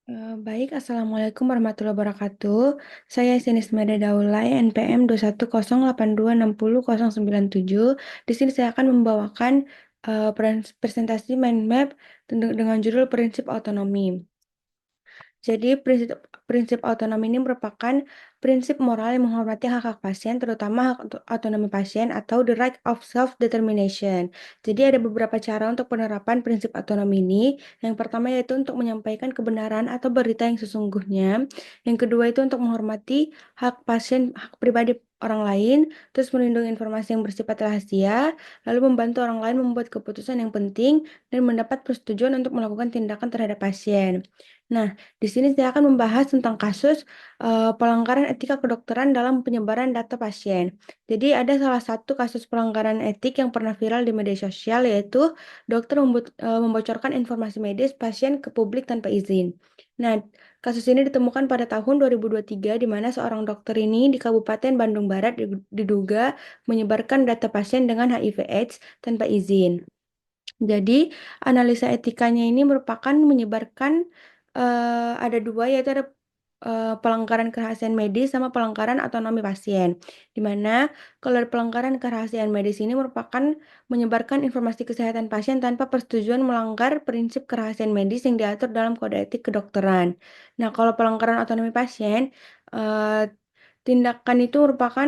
Baik, Assalamualaikum warahmatullahi wabarakatuh. Saya Sinis Meda Daulay, NPM 21082600097. Di sini saya akan membawakan presentasi mind map dengan judul Prinsip Otonomi. Jadi prinsip otonomi ini merupakan prinsip moral yang menghormati hak-hak pasien, terutama hak untuk otonomi pasien atau the right of self-determination. Jadi ada beberapa cara untuk penerapan prinsip otonomi ini. Yang pertama yaitu untuk menyampaikan kebenaran atau berita yang sesungguhnya. Yang kedua itu untuk menghormati hak pasien, hak pribadi orang lain, terus melindungi informasi yang bersifat rahasia, lalu membantu orang lain membuat keputusan yang penting, dan mendapat persetujuan untuk melakukan tindakan terhadap pasien. Nah, di sini saya akan membahas tentang kasus pelanggaran etika kedokteran dalam penyebaran data pasien. Jadi ada salah satu kasus pelanggaran etik yang pernah viral di media sosial yaitu dokter membocorkan informasi medis pasien ke publik tanpa izin. Nah, kasus ini ditemukan pada tahun 2023 di mana seorang dokter ini di Kabupaten Bandung Barat diduga menyebarkan data pasien dengan HIV/AIDS tanpa izin. Jadi, analisa etikanya ini merupakan menyebarkan ada dua, yaitu ada pelanggaran kerahasiaan medis sama pelanggaran otonomi pasien. Di mana kalau pelanggaran kerahasiaan medis ini merupakan menyebarkan informasi kesehatan pasien tanpa persetujuan melanggar prinsip kerahasiaan medis yang diatur dalam Kode Etik Kedokteran. Nah, kalau pelanggaran otonomi pasien, eh, tindakan itu merupakan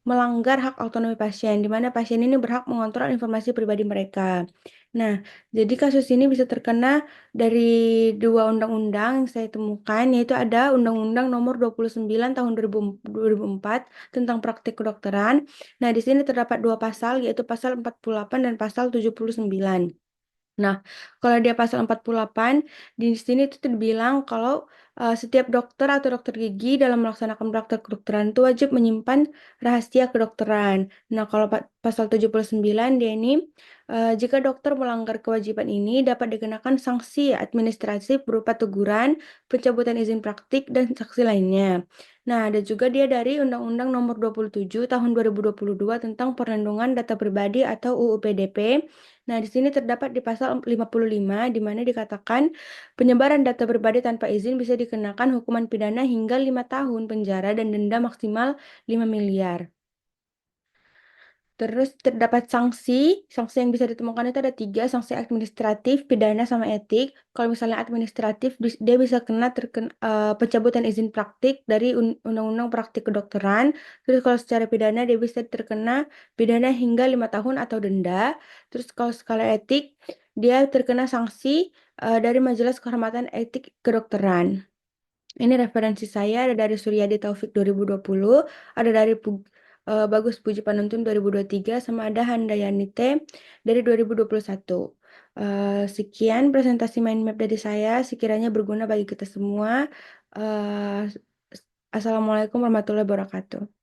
melanggar hak otonomi pasien, di mana pasien ini berhak mengontrol informasi pribadi mereka. Nah, jadi kasus ini bisa terkena dari dua undang-undang yang saya temukan, yaitu ada Undang-Undang Nomor 29 Tahun 2004 tentang praktik kedokteran. Nah, di sini terdapat dua pasal, yaitu pasal 48 dan pasal 79. Nah, kalau dia pasal 48, di sini itu dibilang kalau setiap dokter atau dokter gigi dalam melaksanakan praktek kedokteran itu wajib menyimpan rahasia kedokteran. Nah, kalau pasal 79 dia ini jika dokter melanggar kewajiban ini dapat dikenakan sanksi administratif berupa teguran, pencabutan izin praktik dan sanksi lainnya. Nah, ada juga dia dari Undang-Undang Nomor 27 Tahun 2022 tentang Perlindungan Data Pribadi atau UU PDP. Nah, di sini terdapat di pasal 55 di mana dikatakan penyebaran data pribadi tanpa izin bisa dikenakan hukuman pidana hingga 5 tahun penjara dan denda maksimal 5 miliar. Terus terdapat sanksi yang bisa ditemukan itu ada tiga, sanksi administratif, pidana, sama etik. Kalau misalnya administratif, dia bisa kena pencabutan izin praktik dari Undang-Undang Praktik Kedokteran. Terus kalau secara pidana, dia bisa terkena pidana hingga 5 tahun atau denda. Terus kalau skala etik, dia terkena sanksi dari Majelis Kehormatan Etik Kedokteran. Ini referensi saya ada dari Suryadi Taufik 2020, ada dari Bagus Puji Panuntun 2023, sama ada Handayanite dari 2021. Sekian presentasi mind map dari saya, sekiranya berguna bagi kita semua. Eh, Assalamualaikum warahmatullahi wabarakatuh.